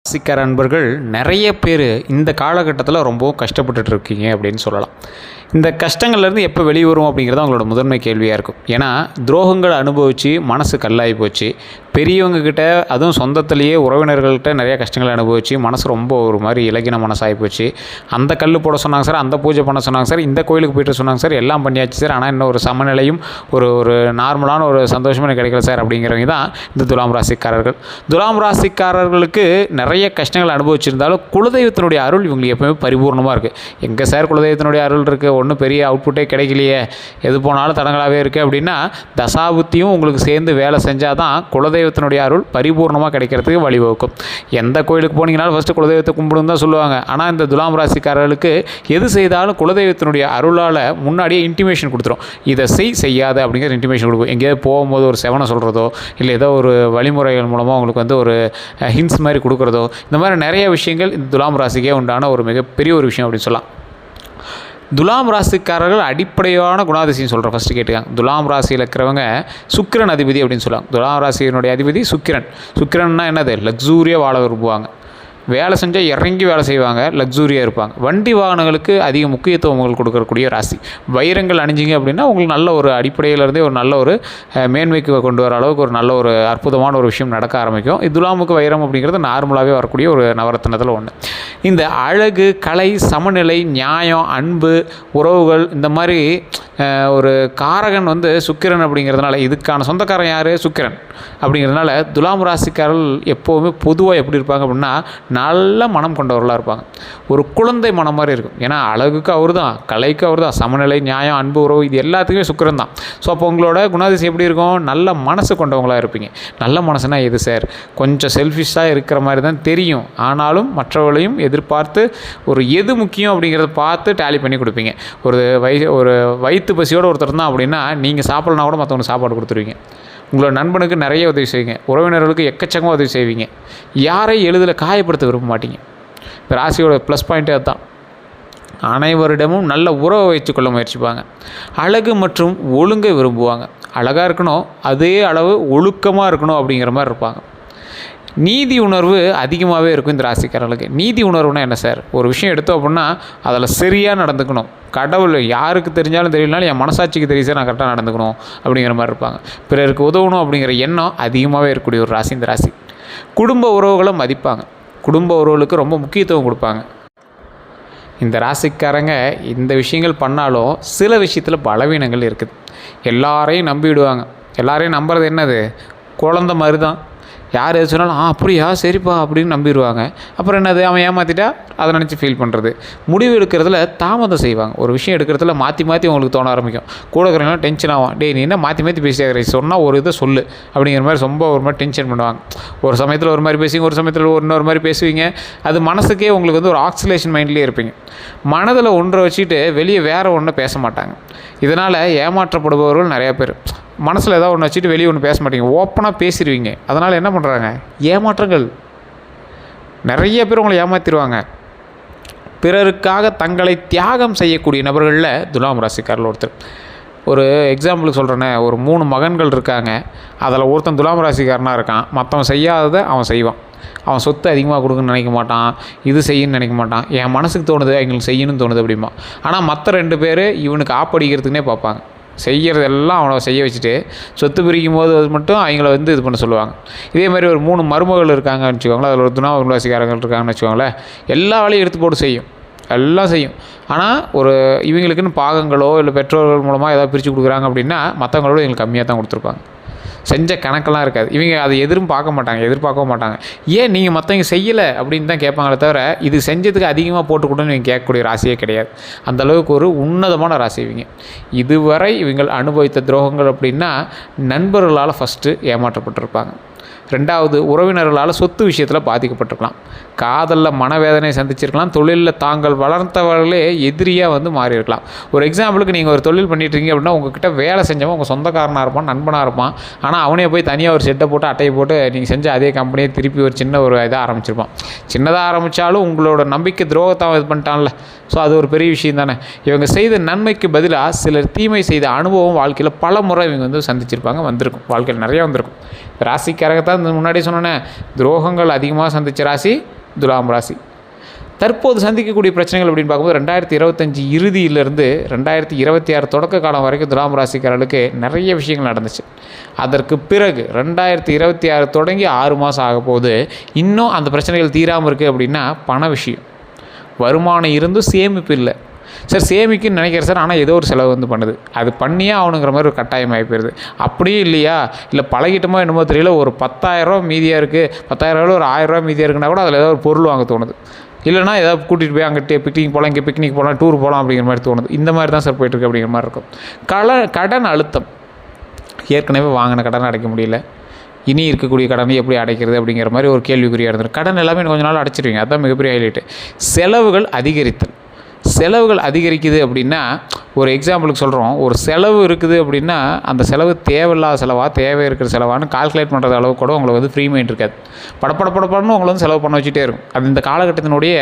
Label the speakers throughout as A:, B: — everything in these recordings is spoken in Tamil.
A: ராசிக்கார அன்பர்கள் நிறைய பேர் இந்த காலகட்டத்தில் ரொம்பவும் கஷ்டப்பட்டுட்டு இருக்கீங்க அப்படின்னு சொல்லலாம். இந்த கஷ்டங்கள்லேருந்து எப்போ வெளியே வரும் அப்படிங்கிறது அவங்களோட முதன்மை கேள்வியாக இருக்கும். ஏன்னா துரோகங்களை அனுபவித்து மனசு கல்லாகி போச்சு. பெரியவங்கக்கிட்ட, அதுவும் சொந்தத்திலேயே உறவினர்கள்கிட்ட நிறைய கஷ்டங்களை அனுபவித்து மனசு ரொம்ப ஒரு மாதிரி இலகின மனசாகி போச்சு. அந்த கல் போட சொன்னாங்க சார், அந்த பூஜை பண்ண சொன்னாங்க சார், இந்த கோயிலுக்கு போய்ட்டு சொன்னாங்க சார், எல்லாம் பண்ணியாச்சு சார், ஆனால் இன்னும் ஒரு சமநிலையும் ஒரு நார்மலான ஒரு சந்தோஷமும் எனக்கு கிடைக்கல சார் அப்படிங்கிறவங்க தான் இந்த துலாம் ராசிக்காரர்கள். துலாம் ராசிக்காரர்களுக்கு நிறைய கஷ்டங்கள் அனுபவிச்சிருந்தாலும் குலதெய்வத்தினுடைய அருள் இவங்களுக்கு எப்பவுமே பரிபூர்ணமாக இருக்குது. எங்கே சார் குலதெய்வத்தினுடைய அருள் இருக்குது, ஒன்றும் பெரிய அவுட்புட்டே கிடைக்கலையே, எது போனாலும் தடங்களாகவே இருக்குது அப்படின்னா, தசாபுத்தியும் உங்களுக்கு சேர்ந்து வேலை செஞ்சால் தான் குலதெய்வத்தினுடைய அருள் பரிபூர்ணமாக கிடைக்கிறதுக்கு வழிவகுக்கும். எந்த கோயிலுக்கு போனீங்கனாலும் ஃபஸ்ட்டு குலதெய்வத்தை கும்பிடுன்னு தான் சொல்லுவாங்க. ஆனால் இந்த துலாம் ராசிக்காரர்களுக்கு எது செய்தாலும் குலதெய்வத்தினுடைய அருளால் முன்னாடியே இன்டிமேஷன் கொடுத்துரும். இதை செய்யாது அப்படிங்கிற இன்டிமேஷன் கொடுக்கும். எங்கேயாவது போகும்போது ஒரு செவனை சொல்கிறதோ, இல்லை ஏதோ ஒரு வழிமுறைகள் மூலமாக உங்களுக்கு வந்து ஒரு ஹின்ஸ் மாதிரி கொடுக்குறதோ, இந்த மாதிரி நிறைய விஷயங்கள் இந்த துலாம் ராசிக்கே உண்டான ஒரு மிகப்பெரிய ஒரு விஷயம் அப்படின்னு சொல்லலாம். துலாம் ராசிக்காரர்கள் அடிப்படையான குணாதிசயம் சொல்கிறேன், ஃபஸ்ட்டு கேட்டுக்காங்க. துலாம் ராசியில் இருக்கிறவங்க சுக்கிரன் அதிபதி அப்படின்னு சொல்லுவாங்க. துலாம் ராசியினுடைய அதிபதி சுக்கிரன். சுக்கிரன்னா என்னது? லக்ஸூரியாக வாழ விரும்புவாங்க. வேலை செஞ்சால் இறங்கி வேலை செய்வாங்க, லக்ஸூரியாக இருப்பாங்க. வண்டி வாகனங்களுக்கு அதிக முக்கியத்துவம் உங்களுக்கு கொடுக்கக்கூடிய ராசி. வைரங்கள் அணிஞ்சிங்க அப்படின்னா உங்களுக்கு நல்ல ஒரு அடிப்படையிலேருந்தே ஒரு நல்ல ஒரு மேன்மைக்கு கொண்டு வர அளவுக்கு ஒரு நல்ல ஒரு அற்புதமான ஒரு விஷயம் நடக்க ஆரம்பிக்கும். துலாமுக்கு வைரம் அப்படிங்கிறது நார்மலாகவே வரக்கூடிய ஒரு நவரத்தினத்தில் ஒன்று. இந்த அழகு, கலை, சமநிலை, நியாயம், அன்பு, உறவுகள், இந்த மாதிரி ஒரு காரகன் வந்து சுக்கிரன் அப்படிங்கிறதுனால, இதுக்கான சொந்தக்காரன் யார்? சுக்கிரன் அப்படிங்கிறதுனால துலாம் ராசிக்காரர்கள் எப்போவுமே பொதுவாக எப்படி இருப்பாங்க அப்படின்னா, நல்ல மனம் கொண்டவர்களாக இருப்பாங்க. ஒரு குழந்தை மனம் மாதிரி இருக்கும். ஏன்னா அழகுக்கு அவர் தான், கலைக்கு அவர் தான், சமநிலை, நியாயம், அன்பு, உறவு, இது எல்லாத்துக்குமே சுக்கிரன் தான். ஸோ அப்போ உங்களோட குணாதிசயம் எப்படி இருக்கும்? நல்ல மனசு கொண்டவங்களாக இருப்பீங்க. நல்ல மனசுனா எது சார்? கொஞ்சம் செல்ஃபிஷாக இருக்கிற மாதிரி தான் தெரியும், ஆனாலும் மற்றவர்களையும் எதிர்பார்த்து ஒரு எது முக்கியம் அப்படிங்கிறத பார்த்து டேலி பண்ணி கொடுப்பீங்க. ஒரு வயிற்று பசியோடு ஒருத்தர் தான் அப்படின்னா, நீங்கள் சாப்பிட்லனா கூட மற்றவங்களுக்கு சாப்பாடு கொடுத்துருவீங்க. உங்களோட நண்பனுக்கு நிறைய உதவி செய்வீங்க, உறவினர்களுக்கு எக்கச்சக்கமாக உதவி செய்வீங்க. யாரையும் எளிதில் காயப்படுத்த விரும்ப மாட்டீங்க. இப்போ ராசியோட ப்ளஸ் பாயிண்ட்டே அதுதான். அனைவரிடமும் நல்ல உறவை வைத்துக்கொள்ள முயற்சிப்பாங்க. அழகு மற்றும் ஒழுங்கை விரும்புவாங்க. அழகாக இருக்கணும், அதே அளவு ஒழுக்கமாக இருக்கணும் அப்படிங்கிற மாதிரி இருப்பாங்க. நீதி உணர்வு அதிகமாகவே இருக்கும் இந்த ராசிக்காரர்களுக்கு. நீதி உணர்வுனா என்ன சார்? ஒரு விஷயம் எடுத்தோம் அப்படின்னா அதில் சரியாக நடந்துக்கணும். கடவுள் யாருக்கு தெரிஞ்சாலும் தெரியலனாலும் என் மனசாட்சிக்கு தெரியும் சார், நான் கரெக்டாக நடந்துக்கணும் அப்படிங்கிற மாதிரி இருப்பாங்க. பிறருக்கு உதவணும் அப்படிங்கிற எண்ணம் அதிகமாகவே இருக்கக்கூடிய ஒரு ராசி இந்த ராசி. குடும்ப உறவுகளை மதிப்பாங்க. குடும்ப உறவுகளுக்கு ரொம்ப முக்கியத்துவம் கொடுப்பாங்க. இந்த ராசிக்காரங்க இந்த விஷயங்கள் பண்ணாலும் சில விஷயத்தில் பலவீனங்கள் இருக்குது. எல்லாரையும் நம்பிவிடுவாங்க. எல்லாரையும் நம்புறது என்னது? குழந்த மாதிரி தான். யார் எது சொன்னாலும் அப்படியா சரிப்பா அப்படின்னு நம்பிடுவாங்க. அப்புறம் என்னது? அவன் ஏமாற்றிட்டா அதை நினச்சி ஃபீல் பண்ணுறது. முடிவு எடுக்கிறதுல தாமதம் செய்வாங்க. ஒரு விஷயம் எடுக்கிறதுல மாற்றி உங்களுக்கு தோண ஆரம்பிக்கும். கூட இருக்கிறவங்களாம் டென்ஷன் ஆகும். டே நீ என்ன மாற்றி பேசியாகிற, சொன்னால் ஒரு இதை சொல்லு அப்படிங்கிற மாதிரி ரொம்ப ஒரு மாதிரி டென்ஷன் பண்ணுவாங்க. ஒரு சமயத்தில் ஒரு மாதிரி பேசுவீங்க, ஒரு சமயத்தில் இன்னொரு மாதிரி பேசுவீங்க. அது மனசுக்கே உங்களுக்கு வந்து ஒரு ஆக்சிலேஷன் மைண்ட்லேயே இருப்பீங்க. மனதில் ஒன்றை வச்சுட்டு வெளியே வேறு ஒன்றை பேச மாட்டாங்க. இதனால் ஏமாற்றப்படுபவர்கள் நிறையா பேர். மனசில் ஏதாவது ஒன்று வச்சுட்டு வெளியே ஒன்று பேச மாட்டீங்க, ஓப்பனாக பேசிடுவீங்க. அதனால் என்ன பண்ணுறாங்க? ஏமாற்றங்கள். நிறைய பேர் உங்களை ஏமாற்றிடுவாங்க. பிறருக்காக தங்களை தியாகம் செய்யக்கூடிய நபர்களில் துலாம் ராசிக்காரர்கள் ஒருத்தர். ஒரு எக்ஸாம்பிளுக்கு சொல்கிறேன்னே, ஒரு 3 மகன்கள் இருக்காங்க. அதில் ஒருத்தன் துலாம் ராசிக்காரனாக இருக்கான். மற்றவன் செய்யாததை அவன் செய்வான். அவன் சொத்து அதிகமாக கொடுக்குன்னு நினைக்க மாட்டான், இது செய்யணும்னு நினைக்க மாட்டான். என் மனசுக்கு தோணுது, எங்களுக்கு செய்யணும்னு தோணுது அப்படிமா. ஆனால் மற்ற 2 பேர் இவனுக்கு ஆப்படிக்கிறதுக்குனே பார்ப்பாங்க. செய்கிறதெல்லாம் அவனை செய்ய வச்சுட்டு சொத்து பிரிக்கும் போது அது மட்டும் அவங்கள வந்து இது பண்ண சொல்லுவாங்க. இதே மாதிரி ஒரு 3 மருமகள் இருக்காங்கன்னு வச்சுக்கோங்களேன். அதில் ஒரு துலாம் ராசிக்காரங்கள் இருக்காங்கன்னு வச்சுக்கோங்களேன். எல்லா வேலையும் எடுத்து போட்டு செய்யும், எல்லாம் செய்யும். ஆனால் ஒரு இவங்களுக்குன்னு பாகங்களோ இல்லை பெற்றோர்கள் மூலமாக ஏதாவது பிரித்து கொடுக்குறாங்க அப்படின்னா மற்றவங்களோட இவங்களுக்கு கம்மியாக தான் கொடுத்துருப்பாங்க. செஞ்ச கணக்கெல்லாம் இருக்காது. இவங்க அதை எதிர்பார்க்கவும் மாட்டாங்க. ஏன் நீங்கள் மற்றவங்க செய்யலை அப்படின்னு தான் கேட்பாங்களே தவிர, இது செஞ்சதுக்கு அதிகமாக போட்டு கொடுன்னு நீங்கள் கேட்கக்கூடிய ராசியே கிடையாது. அந்தளவுக்கு ஒரு உன்னதமான ராசி இவங்க. இதுவரை இவங்கள் அனுபவித்த துரோகங்கள் அப்படின்னா, நண்பர்களால் ஃபஸ்ட்டு ஏமாற்றப்பட்டிருப்பாங்க. 2வது உறவினர்களால் சொத்து விஷயத்தில் பாதிக்கப்பட்டிருக்கலாம். காதலில் மனவேதனை சந்திச்சிருக்கலாம். தொழிலில் தாங்கள் வளர்த்தவர்களே எதிரியாக வந்து மாறி இருக்கலாம். ஒரு எக்ஸாம்பிளுக்கு நீங்கள் ஒரு தொழில் பண்ணிட்டுருக்கீங்க அப்படின்னா, உங்கள்கிட்ட வேலை செஞ்சவன் உங்கள் சொந்தக்காரனாக இருப்பான், நண்பனாக இருப்பான். ஆனால் அவனே போய் தனியாக ஒரு செட்டை போட்டு அட்டையை போட்டு நீங்கள் செஞ்ச அதே கம்பெனியை திருப்பி ஒரு சின்ன ஒரு இதாக ஆரம்பிச்சிருப்பான். சின்னதாக ஆரம்பித்தாலும் உங்களோட நம்பிக்கை துரோகத்தை இது பண்ணிட்டான்ல. ஸோ அது ஒரு பெரிய விஷயம் தானே. இவங்க செய்த நன்மைக்கு பதிலாக சிலர் தீமை செய்த அனுபவம் வாழ்க்கையில் பல முறை இவங்க வந்து சந்திச்சிருப்பாங்க, வந்திருக்கும். வாழ்க்கையில் நிறையா வந்திருக்கும். ராசிக்காரங்க தான் முன்னாடி சொன்னேன், துரோகங்கள் அதிகமாக சந்தித்த ராசி துலாம் ராசி. தற்போது சந்திக்கக்கூடிய பிரச்சனைகள் அப்படின்னு பார்க்கும்போது 2025 இறுதியிலிருந்து 2026 தொடக்க காலம் வரைக்கும் துலாம் ராசிக்காரர்களுக்கு நிறைய விஷயங்கள் நடந்துச்சு. அதற்கு பிறகு 2026 தொடங்கி 6 மாதம் ஆக போது இன்னும் அந்த பிரச்சனைகள் தீராமல் இருக்குது. அப்படின்னா பண விஷயம், வருமானம் இருந்தும் சேமிப்பு இல்லை சார். சேமிக்குன்னு நினைக்கிறேன் சார், ஆனால் ஏதோ ஒரு செலவு வந்து பண்ணுது, அது பண்ணியே ஆகணுங்கிற மாதிரி ஒரு கட்டாயம் ஆகி போயிடுது. அப்படியே இல்லையா, இல்லை பழகிட்டோமோ என்னமோ தெரியல, ஒரு 10,000 மீதியாக இருக்குது, 10,000 ஒரு 1,000 மீதியாக இருக்குன்னா கூட அதில் ஏதாவது ஒரு பொருள் வாங்க தோணுது. இல்லைனா ஏதாவது கூட்டிகிட்டு போய் அங்கிட்டே பிக்னிக் போகலாம், இங்கே பிக்னிக் போகலாம், டூர் போகலாம் அப்படிங்கிற மாதிரி தோணுது. இந்த மாதிரி தான் சார் போயிட்டுருக்கு அப்படிங்கிற மாதிரி இருக்கும். கடன் அழுத்தம், ஏற்கனவே வாங்கின கடனை அடைக்க முடியல, இனி இருக்கக்கூடிய கடனை எப்படி அடைக்கிறது அப்படிங்கிற மாதிரி ஒரு கேள்விக்குறியாக இருந்தது. கடன் எல்லாமே கொஞ்ச நாள் அடைச்சிருவீங்க, அதுதான் மிகப்பெரிய ஹைலைட்டு. செலவுகள் அதிகரித்தல், செலவுகள் அதிகரிக்குது அப்படின்னா ஒரு எக்ஸாம்பிளுக்கு சொல்கிறோம், ஒரு செலவு இருக்குது அப்படின்னா அந்த செலவு தேவையில்லாத செலவாக தேவை இருக்கிற செலவான்னு கால்குலேட் பண்ணுறது அளவு கூட உங்களுக்கு வந்து ஃப்ரீ மைண்ட் இருக்காது. படப்படப்படப்படன்னு உங்களை வந்து செலவு பண்ண வச்சுட்டே இருக்கும். அது இந்த காலகட்டத்தினுடைய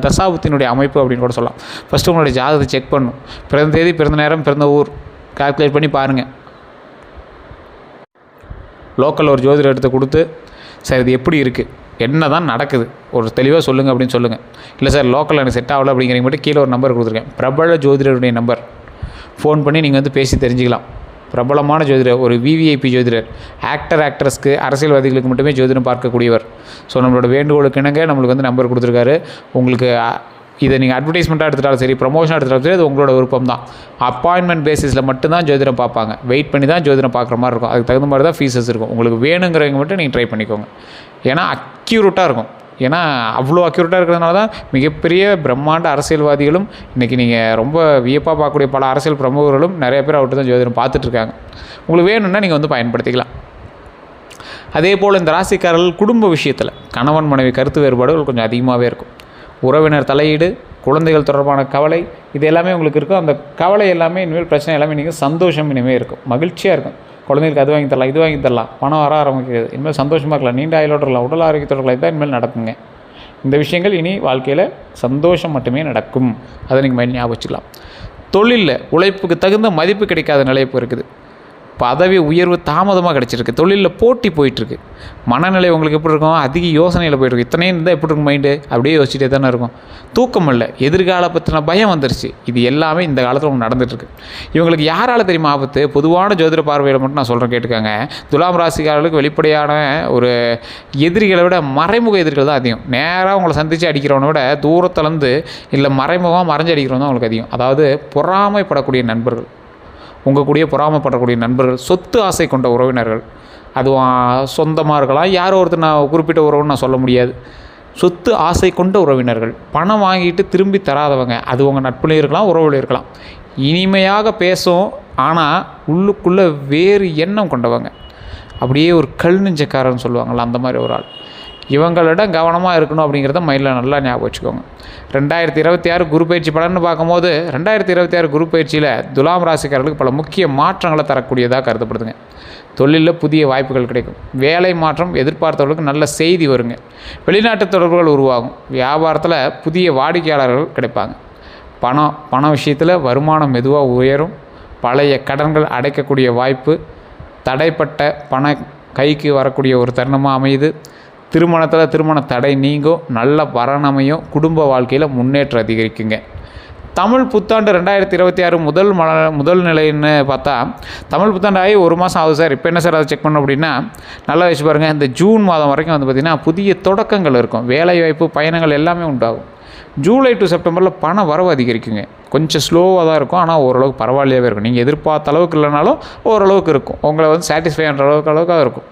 A: தசாபுத்தினுடைய அமைப்பு அப்படின்னு கூட சொல்லலாம். ஃபஸ்ட்டு உங்களுடைய ஜாதகத்தை செக் பண்ணும், பிறந்த தேதி, பிறந்த நேரம், பிறந்த ஊர் கால்குலேட் பண்ணி பாருங்கள். லோக்கல் ஒரு ஜோதிடர் எடுத்து கொடுத்து சார் இது எப்படி இருக்குது, என்ன தான் நடக்குது, ஒரு தெளிவாக சொல்லுங்கள் அப்படின்னு சொல்லுங்கள். இல்லை சார் லோக்கலில் எனக்கு செட் ஆகலை அப்படிங்கிறீங்க மட்டும் கீழே ஒரு நம்பர் கொடுத்துருக்கேன், பிரபல ஜோதிடருடைய நம்பர். ஃபோன் பண்ணி நீங்கள் வந்து பேசி தெரிஞ்சுக்கலாம். பிரபலமான ஜோதிடர், ஒரு விவிஐபி ஜோதிடர், ஆக்டர்ஸ்க்கு, அரசியல்வாதிகளுக்கு மட்டுமே ஜோதிடம் பார்க்கக்கூடியவர். ஸோ நம்மளோட வேண்டுகோளுக்கு இணங்க நம்மளுக்கு வந்து நம்பர் கொடுத்துருக்காரு. உங்களுக்கு இதை நீங்கள் அட்வர்டைஸ்மெண்ட்டாக எடுத்துட்டாலும் சரி, ப்ரொமோஷனாக எடுத்துட்டாலும் சரி, அது உங்களோட விருப்பம் தான். அப்பாயின்மெண்ட் பேசிஸில் மட்டும்தான் ஜோதிடம் பார்ப்பாங்க, வெயிட் பண்ணி தான் ஜோதிடம் பார்க்குற மாதிரி இருக்கும். அதுக்கு தகுந்த மாதிரி தான் ஃபீஸஸ் இருக்கும். உங்களுக்கு வேணுங்கிறவங்க மட்டும் நீங்கள் ட்ரை பண்ணிக்கோங்க. ஏன்னா அக்யூரேட்டாக இருக்கும். ஏன்னா அவ்வளோ அக்யூரேட்டாக இருக்கிறதுனால தான் மிகப்பெரிய பிரம்மாண்ட அரசியல்வாதிகளும் இன்றைக்கி நீங்கள் ரொம்ப வியப்பாக பார்க்கக்கூடிய பல அரசியல் பிரமுகர்களும் நிறைய பேர் அவர்கிட்ட தான் ஜோதிடம் பார்த்துட்ருக்காங்க. உங்களுக்கு வேணும்னா நீங்கள் வந்து பயன்படுத்திக்கலாம். அதே போல் இந்த ராசிக்காரர்கள் குடும்ப விஷயத்தில் கணவன் மனைவி கருத்து வேறுபாடுகள் கொஞ்சம் அதிகமாகவே இருக்கும். உறவினர் தலையீடு, குழந்தைகள் தொடர்பான கவலை, இது எல்லாமே உங்களுக்கு இருக்கும். அந்த கவலை எல்லாமே இனிமேல் பிரச்சனை எல்லாமே நீங்கள் சந்தோஷம் இனிமேல் இருக்கும், மகிழ்ச்சியாக இருக்கும். குழந்தைகளுக்கு அது வாங்கி தரலாம், இது வாங்கி தரலாம், பணம் வர ஆரம்பிக்கிறது, இனிமேல் சந்தோஷமாக இருக்கலாம், நீண்ட ஆயுளோடு இருக்கலாம், உடல் ஆரோக்கியத்தோடு இருக்கலாம். இதுதான் இனிமேல் நடக்குங்க. இந்த விஷயங்கள் இனி வாழ்க்கையில் சந்தோஷம் மட்டுமே நடக்கும். அதை நீங்கள் மைண்ட் ஞாபகம் வச்சுக்கலாம். தொழிலில் உழைப்புக்கு தகுந்த மதிப்பு கிடைக்காத நிலை இப்போ இருக்குது. பதவி உயர்வு தாமதமாக கிடச்சிருக்கு. தொழிலில் போட்டி போயிட்டுருக்கு. மனநிலை உங்களுக்கு எப்படி இருக்கும், அதிக யோசனையில் போயிட்டுருக்கு. இத்தனையும் இருந்தால் எப்படி இருக்கும் மைண்டு, அப்படியே யோசிச்சுட்டே தானே இருக்கும். தூக்கம் இல்லை, எதிர்கால பற்றின பயம் வந்துருச்சு. இது எல்லாமே இந்த காலத்தில் உங்களுக்கு நடந்துகிட்ருக்கு. இவங்களுக்கு யாரால் தெரியுமா ஆபத்து? பொதுவான ஜோதிட பார்வையில் மட்டும் நான் சொல்கிறேன் கேட்டுக்காங்க. துலாம் ராசிக்காரர்களுக்கு வெளிப்படையான ஒரு எதிரிகளை விட மறைமுக எதிரிகள் தான் அதிகம். நேராக உங்களை சந்தித்து அடிக்கிறவனை விட தூரத்துலேருந்து இல்லை மறைமுகமாக மறைஞ்சு அடிக்கிறவன் தான் உங்களுக்கு அதிகம். அதாவது பொறாமைப்படக்கூடிய நண்பர்கள், உங்கள் கூடிய பொறாமப்படக்கூடிய நண்பர்கள், சொத்து ஆசை கொண்ட உறவினர்கள், அதுவும் சொந்தமாக இருக்கலாம், யாரோ ஒருத்தர் நான் குறிப்பிட்ட உறவுன்னு நான் சொல்ல முடியாது. சொத்து ஆசை கொண்ட உறவினர்கள், பணம் வாங்கிட்டு திரும்பி தராதவங்க, அது உங்கள் நட்புலையும் இருக்கலாம், உறவுலையும் இருக்கலாம். இனிமையாக பேசும், ஆனால் உள்ளுக்குள்ளே வேறு எண்ணம் கொண்டவங்க, அப்படியே ஒரு கல் நெஞ்சக்காரன்னு சொல்லுவாங்கள்ல, அந்த மாதிரி ஒரு ஆள். இவங்களிடம் கவனமாக இருக்கணும் அப்படிங்கிறத மைண்டில் நல்லா ஞாபகம் வச்சுக்கோங்க. 2026 குரு பயிற்சி பலன்னு பார்க்கும்போது 2026 குரு பயிற்சியில் துலாம் ராசிக்காரர்களுக்கு பல முக்கிய மாற்றங்களை தரக்கூடியதாக கருதப்படுதுங்க. தொழிலில் புதிய வாய்ப்புகள் கிடைக்கும். வேலை மாற்றம் எதிர்பார்த்தவர்களுக்கு நல்ல செய்தி வருங்க. வெளிநாட்டு தொடர்புகள் உருவாகும். வியாபாரத்தில் புதிய வாடிக்கையாளர்கள் கிடைப்பாங்க. பண விஷயத்தில் வருமானம் மெதுவாக உயரும். பழைய கடன்கள் அடைக்கக்கூடிய வாய்ப்பு, தடைப்பட்ட பண கைக்கு வரக்கூடிய ஒரு தருணமாக அமையுது. திருமணத்தில் திருமண தடை நீங்கும். நல்ல வரனமையும், குடும்ப வாழ்க்கையில் முன்னேற்றம் அதிகரிக்குங்க. தமிழ் புத்தாண்டு 2026 முதல் நிலைன்னு பார்த்தா, தமிழ் புத்தாண்டு ஆகி 1 மாதம் ஆகுது சார். இப்போ என்ன சார் அதை செக் பண்ணோம் அப்படின்னா, நல்லா வச்சு பாருங்கள். இந்த ஜூன் மாதம் வரைக்கும் வந்து பார்த்திங்கன்னா புதிய தொடக்கங்கள் இருக்கும். வேலைவாய்ப்பு, பயணங்கள் எல்லாமே உண்டாகும். ஜூலை டு செப்டம்பரில் பண வரவு அதிகரிக்குங்க. கொஞ்சம் ஸ்லோவாக தான் இருக்கும், ஆனால் ஓரளவுக்கு பரவாயில்லையாகவே இருக்கும். நீங்கள் எதிர்பார்த்த அளவுக்கு இல்லைனாலும் ஓரளவுக்கு இருக்கும். உங்களை வந்து சாட்டிஸ்ஃபை பண்ணுற அளவுக்காக இருக்கும்.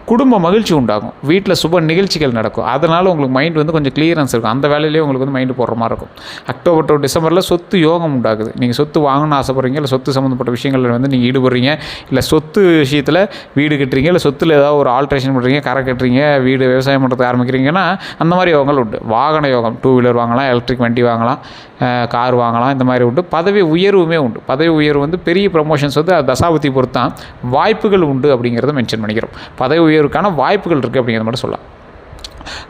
A: குடும்ப மகிழ்ச்சி உண்டாகும். வீட்டில் சுப நிகழ்ச்சிகள் நடக்கும். அதனால் உங்களுக்கு மைண்டு வந்து கொஞ்சம் கிளியரன்ஸ் இருக்கும். அந்த வேலையிலேயே உங்களுக்கு வந்து மைண்டு போடுற மாதிரி இருக்கும். அக்டோபர் டு டிசம்பரில் சொத்து யோகம் உண்டாகுது. நீங்கள் சொத்து வாங்கணும்னு ஆசைப்படுறீங்க, இல்லை சொத்து சம்மந்தப்பட்ட விஷயங்களில் வந்து நீங்கள் ஈடுபடுறீங்க, இல்லை சொத்து விஷயத்தில் வீடு கட்டுறீங்க, இல்லை சொத்தில் ஏதாவது ஒரு ஆல்ட்ரேஷன் பண்ணுறீங்க, கரை கட்டுறீங்க, வீடு விவசாயம் பண்ணுறதுக்கு ஆரம்பிக்கிறீங்கன்னா அந்த மாதிரி யோகங்கள் உண்டு. வாகன யோகம், 2 வீலர் வாங்கலாம், எலக்ட்ரிக் வண்டி வாங்கலாம், கார் வாங்கலாம், இந்த மாதிரி உண்டு. பதவி உயர்வுமே உண்டு. பதவி உயர்வு வந்து பெரிய ப்ரமோஷன்ஸ் வந்து தசாபுத்தி பொறுத்தான் வாய்ப்புகள் உண்டு அப்படிங்கிறத மென்ஷன் பண்ணிக்கிறோம். பதவி உயர்வுக்கான வாய்ப்புகள் இருக்குது அப்படிங்கிறத மட்டும் சொல்லலாம்.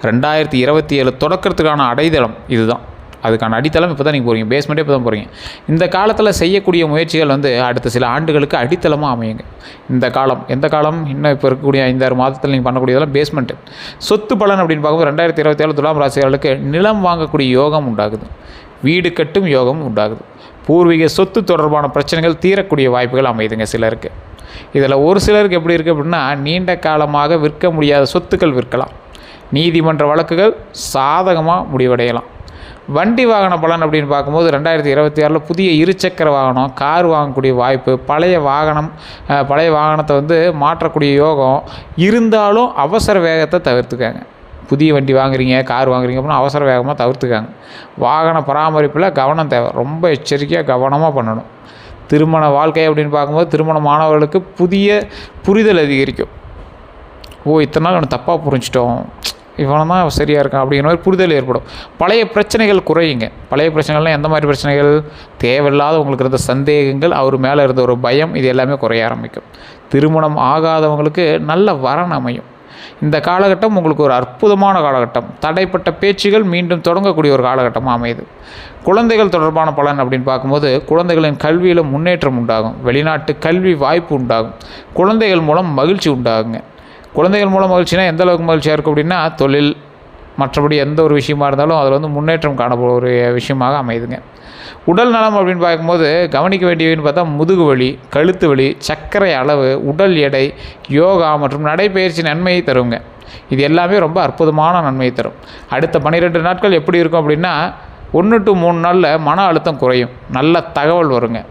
A: 2027 தொடக்கிறதுக்கான அடைதளம் இதுதான். அதுக்கான அடித்தளம் இப்போ தான் நீங்கள் போகிறீங்க, பேஸ்மெண்ட்டே இப்போ தான் போகிறீங்க. இந்த காலத்தில் செய்யக்கூடிய முயற்சிகள் வந்து அடுத்த சில ஆண்டுகளுக்கு அடித்தளமாக அமையுங்க. இந்த காலம் எந்த காலம்? இன்னும் இப்போ இருக்கக்கூடிய 5-6 மாதத்தில் நீங்கள் பண்ணக்கூடியதெல்லாம் பேஸ்மெண்ட்டு. சொத்து பலன் அப்படின்னு பார்க்கும்போது 2027 துலாம் ராசிகளுக்கு நிலம் வாங்கக்கூடிய யோகம் உண்டாகுது, வீடு கட்டும் யோகம் உண்டாகுது, பூர்வீக சொத்து தொடர்பான பிரச்சனைகள் தீரக்கூடிய வாய்ப்புகள் அமையுதுங்க சிலருக்கு. இதில் ஒரு சிலருக்கு எப்படி இருக்குது அப்படின்னா, நீண்ட காலமாக விற்க முடியாத சொத்துக்கள் விற்கலாம், நீதிமன்ற வழக்குகள் சாதகமாக முடிவடையலாம். வண்டி வாகன பலன் அப்படின்னு பார்க்கும்போது 2026 புதிய இருசக்கர வாகனம், கார் வாங்கக்கூடிய வாய்ப்பு, பழைய வாகனத்தை வந்து மாற்றக்கூடிய யோகம் இருந்தாலும் அவசர வேகத்தை தவிர்த்துக்காங்க. புதிய வண்டி வாங்குறீங்க, கார் வாங்குறீங்க அப்படின்னா அவசர வேகமாக தவிர்த்துக்காங்க. வாகன பராமரிப்பில் கவனம் தேவை, ரொம்ப எச்சரிக்கையாக கவனமாக பண்ணணும். திருமண வாழ்க்கை அப்படின்னு பார்க்கும்போது திருமணமானவர்களுக்கு புதிய புரிதல் அதிகரிக்கும். இத்தனை நாள் நம்ம தப்பாக புரிஞ்சிட்டோம், இவனை தான் சரியாக இருக்கான் அப்படிங்கிற மாதிரி புரிதல் ஏற்படும். பழைய பிரச்சனைகள் குறையுங்க. பழைய பிரச்சனைகள்லாம் எந்த மாதிரி பிரச்சனைகள்? தேவையில்லாத உங்களுக்கு இருந்த சந்தேகங்கள், அவர் மேலே இருந்த ஒரு பயம், இது எல்லாமே குறைய ஆரம்பிக்கும். திருமணம் ஆகாதவங்களுக்கு நல்ல வரன் அமையும். இந்த காலகட்டம் உங்களுக்கு ஒரு அற்புதமான காலகட்டம். தடைப்பட்ட பேச்சுகள் மீண்டும் தொடங்கக்கூடிய ஒரு காலகட்டமாக அமையுது. குழந்தைகள் தொடர்பான பலன் அப்படின்னு பார்க்கும்போது குழந்தைகளின் கல்வியில் முன்னேற்றம் உண்டாகும், வெளிநாட்டு கல்வி வாய்ப்பு உண்டாகும், குழந்தைகள் மூலம் மகிழ்ச்சி உண்டாகுங்க. குழந்தைகள் மூலம் மகிழ்ச்சினா எந்த அளவுக்கு மகிழ்ச்சியாக இருக்கும் அப்படின்னா, தொழில் மற்றபடி எந்த ஒரு விஷயமா இருந்தாலும் அதில் வந்து முன்னேற்றம் காணப்படும் ஒரு விஷயமாக அமையுதுங்க. உடல் நலம் அப்படின்னு பார்க்கும்போது கவனிக்க வேண்டியதுன்னு பார்த்தா முதுகு வலி, கழுத்து வலி, சர்க்கரை அளவு, உடல் எடை, யோகா மற்றும் நடைப்பயிற்சி நன்மையை தருங்க. இது எல்லாமே ரொம்ப அற்புதமான நன்மையை தரும். அடுத்த 12 நாட்கள் எப்படி இருக்கும் அப்படின்னா, 1 to 3 நாளில் மன அழுத்தம் குறையும், நல்ல தகவல் வருங்க.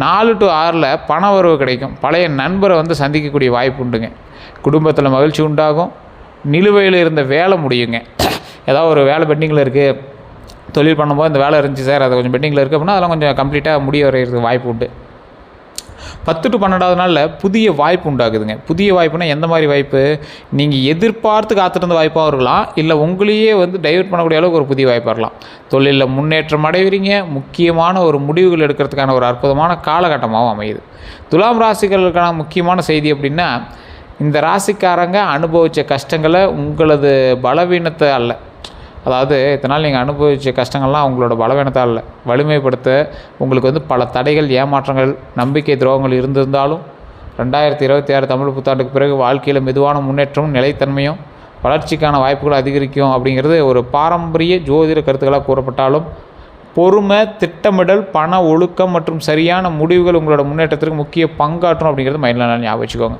A: 4 to 6 பண வரவு கிடைக்கும், பழைய நண்பரை வந்து சந்திக்கக்கூடிய வாய்ப்பு உண்டுங்க. குடும்பத்தில் மகிழ்ச்சி உண்டாகும், நிலுவையில் இருந்த வேலை முடியுங்க. ஏதாவது ஒரு வேலை பெண்டிங்கில் இருக்குது, தொழில் பண்ணும்போது இந்த வேலை இருந்துச்சு சார், அது கொஞ்சம் பெண்டிங்கில் இருக்குது அப்படின்னா அதெல்லாம் கொஞ்சம் கம்ப்ளீட்டாக முடிய வரைகிறதுக்கு வாய்ப்பு உண்டு. 10 to 12வது நாளில் புதிய வாய்ப்பு உண்டாகுதுங்க. புதிய வாய்ப்புனா எந்த மாதிரி வாய்ப்பு? நீங்கள் எதிர்பார்த்து காத்திருந்த வாய்ப்பாக இருக்கலாம், இல்லை உங்களையே வந்து டைவர்ட் பண்ணக்கூடிய அளவுக்கு ஒரு புதிய வாய்ப்பாக இருக்கலாம். தொழிலில் முன்னேற்றம் அடைவீங்க, முக்கியமான ஒரு முடிவுகள் எடுக்கிறதுக்கான ஒரு அற்புதமான காலகட்டமாகவும் அமையுது. துலாம் ராசிகளுக்கான முக்கியமான செய்தி அப்படின்னா, இந்த ராசிக்காரங்க அனுபவித்த கஷ்டங்களை உங்களது பலவீனத்தை அல்ல, அதாவது இத்தனால் நீங்கள் அனுபவித்த கஷ்டங்கள்லாம் உங்களோட பலவீனத்தை அல்ல, வலிமைப்படுத்த உங்களுக்கு வந்து பல தடைகள், ஏமாற்றங்கள், நம்பிக்கை துரோகங்கள் இருந்திருந்தாலும் 2026 தமிழ் புத்தாண்டுக்கு பிறகு வாழ்க்கையில் மெதுவான முன்னேற்றமும் நிலைத்தன்மையும் வளர்ச்சிக்கான வாய்ப்புகள் அதிகரிக்கும் அப்படிங்கிறது ஒரு பாரம்பரிய ஜோதிட கருத்துக்களாக கூறப்பட்டாலும், பொறுமை, திட்டமிடல், பண ஒழுக்கம் மற்றும் சரியான முடிவுகள் உங்களோட முன்னேற்றத்திற்கு முக்கிய பங்காற்றும் அப்படிங்கிறது மைண்டில் நல்லா ஞாபகம் வச்சுக்கோங்க.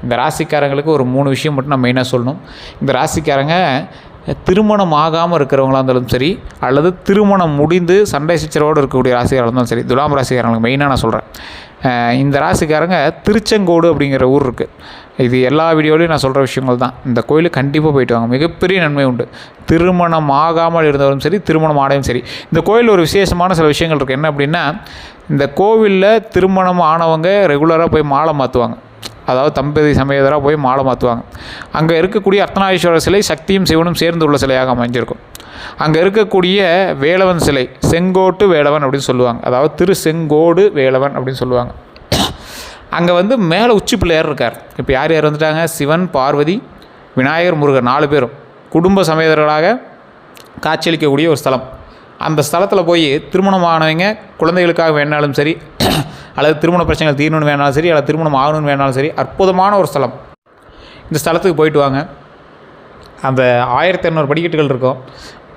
A: இந்த ராசிக்காரங்களுக்கு ஒரு 3 விஷயம் மட்டும் நான் மெயினாக சொல்லணும். இந்த ராசிக்காரங்க திருமணம் ஆகாமல் இருக்கிறவங்களாக இருந்தாலும் சரி, அல்லது திருமணம் முடிந்து சண்டை சச்சரவோடு இருக்கக்கூடிய ராசிக்காரங்க இருந்தாலும் சரி, துலாம் ராசிக்காரங்களுக்கு மெயினாக நான் சொல்கிறேன். இந்த ராசிக்காரங்க திருச்செங்கோடு அப்படிங்கிற ஊர் இருக்குது. இது எல்லா வீடியோலையும் நான் சொல்கிற விஷயங்கள் தான். இந்த கோயிலுக்கு கண்டிப்பாக போயிட்டு வாங்க, மிகப்பெரிய நன்மை உண்டு. திருமணம் ஆகாமல் இருந்தவரும் சரி, திருமணம் ஆடையும் சரி. இந்த கோயிலில் ஒரு விசேஷமான சில விஷயங்கள் இருக்குது. என்ன அப்படின்னா, இந்த கோவிலில் திருமணம் ஆனவங்க ரெகுலராக போய் மாலை மாற்றுவாங்க, அதாவது தம்பதி சமேதராக போய் மாலை மாற்றுவாங்க. அங்கே இருக்கக்கூடிய அர்த்தநாரீஸ்வரர் சிலை சக்தியும் சிவனும் சேர்ந்து உள்ள சிலையாக அமைஞ்சிருக்கும். அங்கே இருக்கக்கூடிய வேலவன் சிலை செங்கோட்டு வேலவன் அப்படின்னு சொல்லுவாங்க, அதாவது திரு செங்கோடு வேலவன் அப்படின்னு சொல்லுவாங்க. அங்கே வந்து மேலே உச்சி பிள்ளையார் இருக்கார். இப்போ யார் யார் வந்துட்டாங்க? சிவன், பார்வதி, விநாயகர், முருகர் 4 பேரும் குடும்ப சமேதர்களாக காட்சியளிக்கக்கூடிய ஒரு ஸ்தலம். அந்த ஸ்தலத்தில் போய் திருமணமானவங்க குழந்தைகளுக்காக வேணாலும் சரி, அல்லது திருமண பிரச்சனைகள் தீரணும்னு வேணாலும் சரி, அல்லது திருமணம் ஆகணும்னு வேணாலும் சரி, அற்புதமான ஒரு ஸ்தலம். இந்த ஸ்தலத்துக்கு போயிட்டு வாங்க. அந்த 1200 படிக்கட்டுகள் இருக்கும்.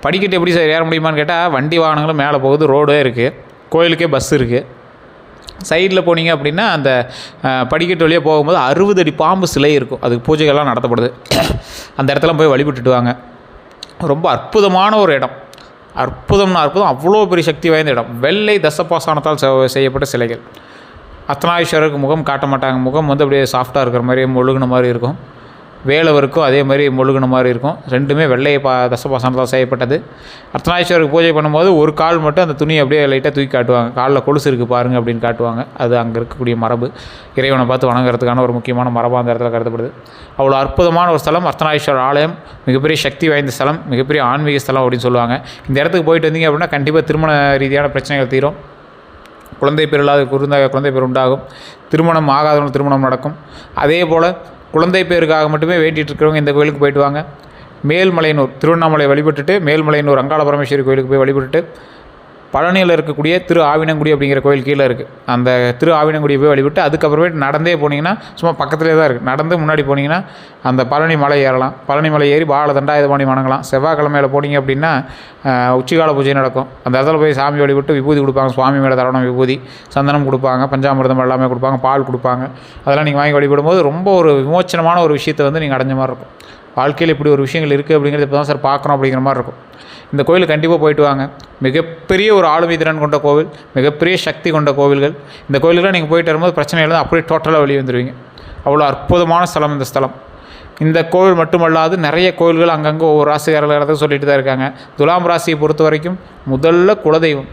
A: படிக்கட்டு எப்படி சார் ஏற முடியுமான்னு கேட்டால், வண்டி வாகனங்களும் மேலே போகுது, ரோடே இருக்குது, கோயிலுக்கே பஸ் இருக்குது. சைடில் போனீங்க அப்படின்னா அந்த படிக்கட்டு வழியாக போகும்போது 60 அடி பாம்பு சிலை இருக்கும், அதுக்கு பூஜைகள்லாம் நடத்தப்படுது. அந்த இடத்துல போய் வழிபட்டுட்டு வாங்க. ரொம்ப அற்புதமான ஒரு இடம், அற்புதம்னா அற்புதம், அவ்வளோ பெரிய சக்தி வாய்ந்த இடம். வெள்ளை தசபாசானத்தால் செய்யப்பட்ட சிலைகள். அர்த்தநாரீஸ்வரருக்கு முகம் காட்ட மாட்டாங்க, முகம் வந்து அப்படியே சாஃப்டாக இருக்கிற மாதிரி மொழுகுன மாதிரி இருக்கும். வேலவருக்கும் அதே மாதிரி மொழுகுன மாதிரி இருக்கும். ரெண்டுமே வெள்ளை தசபாசானத்தால் செய்யப்பட்டது. அர்த்தநாரீஸ்வரருக்கு பூஜை பண்ணும்போது ஒரு கால் மட்டும் அந்த துணியை அப்படியே லைட்டாக தூக்கி காட்டுவாங்க, காலில் கொலுசு இருக்குது பாருங்கள் அப்படின்னு காட்டுவாங்க. அது அங்கே இருக்கக்கூடிய மரபு, இறைவனை பார்த்து வணங்குறதுக்கான ஒரு முக்கியமான மரபாக அந்த இடத்துல கருதப்படுது. அவ்வளோ அற்புதமான ஒரு ஸ்தலம் அர்த்தநாரீஸ்வரர் ஆலயம். மிகப்பெரிய சக்தி வாய்ந்த ஸ்தலம், மிகப்பெரிய ஆன்மீக ஸ்தலம் அப்படின்னு சொல்லுவாங்க. இந்த இடத்துக்கு போயிட்டு வந்தீங்க அப்படின்னா கண்டிப்பாக திருமண ரீதியான பிரச்சனைகள் தீரும், குழந்தை பேர் இல்லாத குழந்தை பேர் உண்டாகும், திருமணம் ஆகாதவங்க திருமணம் நடக்கும். அதே போல் குழந்தை பேருக்காக மட்டுமே வேண்டிகிட்டு இருக்கிறவங்க இந்த கோயிலுக்கு போயிட்டு வாங்க. மேல்மலையனூர் திருவண்ணாமலை வழிபட்டுட்டு மேல்மலையனூர் அங்காள பரமேஸ்வரி கோயிலுக்கு போய் வழிபட்டுட்டு பழனியில் இருக்கக்கூடிய திரு ஆவினங்குடி அப்படிங்கிற கோயில் கீழே இருக்குது. அந்த திரு ஆவினங்குடியை போய் வழிபட்டு அதுக்கப்புறமேட்டு நடந்தே போனீங்கன்னா சும்மா பக்கத்துலேயே தான் இருக்குது. நடந்து முன்னாடி போனீங்கன்னா அந்த பழனி மலை ஏறலாம். பழனி மலை ஏறி பால தண்டாயுதபாணி வணங்கலாம். செவ்வாய்க்கிழமையில் போனீங்க அப்படின்னா உச்சிகால பூஜை நடக்கும். அந்த இடத்துல போய் சாமி வழிபட்டு விபூதி கொடுப்பாங்க. சுவாமி மேலே தரணும் விபூதி, சந்தனம் கொடுப்பாங்க, பஞ்சாமிர்தம் எல்லாமே கொடுப்பாங்க, பால் கொடுப்பாங்க. அதெல்லாம் நீங்கள் வாங்கி வழிபடும்போது ரொம்ப ஒரு விமோச்சனமான ஒரு விஷயத்தை வந்து நீங்கள் அடைஞ்ச மாதிரி இருக்கும். வாழ்க்கையில் இப்படி ஒரு விஷயங்கள் இருக்குது அப்படிங்கிறது இப்போ தான் சார் பார்க்குறோம் அப்படிங்கிற மாதிரி இருக்கும். இந்த கோயிலுக்கு கண்டிப்பாக போயிட்டு வாங்க. மிகப்பெரிய ஒரு ஆளுமை திறன் கொண்ட கோவில், மிகப்பெரிய சக்தி கொண்ட கோவில்கள். இந்த கோயிலுக்குலாம் நீங்கள் போயிட்டு வரும்போது பிரச்சனை இல்லை, அப்படியே டோட்டலாக வெளியே வந்துடுவீங்க. அவ்வளோ அற்புதமான ஸ்தலம் இந்த ஸ்தலம். இந்த கோவில் மட்டுமல்லாது நிறைய கோவில்கள் அங்கங்கே ஒவ்வொரு ராசிக்காரர்கள் சொல்லிட்டு தான் இருக்காங்க. துலாம் ராசியை பொறுத்த வரைக்கும் முதல்ல குலதெய்வம்.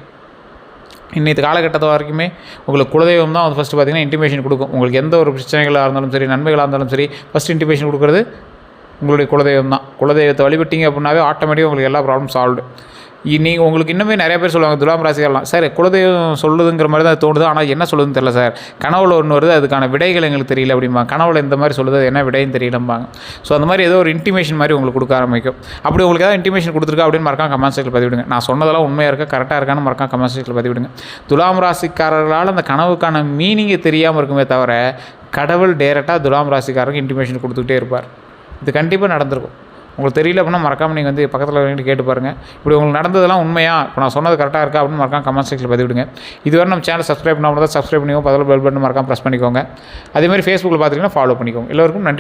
A: இன்றைக்கு காலகட்டத்தை வரைக்குமே உங்களுக்கு குலதெய்வம் தான் வந்து ஃபஸ்ட்டு பார்த்திங்கன்னா இன்டிமேஷன் கொடுக்கும். உங்களுக்கு எந்த ஒரு பிரச்சனைகளாக இருந்தாலும் சரி, நன்மைகளாக இருந்தாலும் சரி, ஃபஸ்ட் இன்டிமேஷன் கொடுக்குறது உங்களுடைய குலதெய்வம் தான். குலதெய்வத்தை வழிபட்டீங்க அப்படின்னாவே ஆட்டோமேட்டிக்காக உங்களுக்கு எல்லா ப்ராப்ளம் சால்வ்டு. நீங்கள் உங்களுக்கு இன்னுமே நிறைய பேர் சொல்லுவாங்க துலாம் ராசிகள்லாம், சார் குலதெய்வம் சொல்லுதுங்கிற மாதிரி தான் தோணுது, ஆனால் என்ன சொல்லுதுன்னு தெரியல சார், கனவுல ஒன்று வருது, அதுக்கான விடைகள் எங்களுக்கு தெரியல அப்படிம்பாங்க. கனவுல இந்த மாதிரி சொல்லுது, அது என்ன விடைன்னு தெரியலம்பாங்க. ஸோ அந்த மாதிரி ஏதோ ஒரு இன்டிமேஷன் மாதிரி உங்களுக்கு கொடுக்க ஆரம்பிக்கும். அப்படி உங்களுக்கு ஏதாவது இன்டிமேஷன் கொடுத்துருக்கா அப்படின்னு மறக்காம கமெண்ட் செக்ஷனில் பதிவிடுங்க. நான் சொன்னதெல்லாம் உண்மையாக இருக்கா, கரெக்டாக இருக்கான்னு மறக்காம கமெண்ட் செக்ஷனில் பதிவிடுங்க. துலாம் ராசிக்காரர்களால் அந்த கனவுக்கான மீனிங்கை தெரியாமல் இருக்குமே தவிர கடவுள் டேரெக்டாக துலாம் ராசிக்காரருக்கு இன்டிமேஷன் கொடுத்துக்கிட்டே இருப்பார். இது கண்டிப்பாக நடந்திருக்கும். உங்களுக்கு தெரியல அப்படின்னா மறக்காமல் நீங்கள் வந்து பக்கத்தில் வேண்டி கேட்டு பாருங்கள். இப்படி உங்களுக்கு நடந்ததெல்லாம் உண்மையா, இப்போ நான் சொன்னது கரெக்டாக இருக்கா அப்படின்னு மறக்காம கமெண்ட் செக்ஷனில் பதிவிடுங்க. இதுவரை நம்ம சேனல் சப்ஸ்கிரைப் பண்ணாமல் தான் சப்ஸ்கிரைப் பண்ணிக்கோங்க. பதில் பெல் பட்டன் மறக்காம ப்ரெஸ் பண்ணிக்கோங்க. அதேமாதிரி ஃபேஸ்புக்கில் பார்த்துக்கிங்கன்னா ஃபாலோ பண்ணிக்கோங்க. எல்லோருக்கும் நன்றி.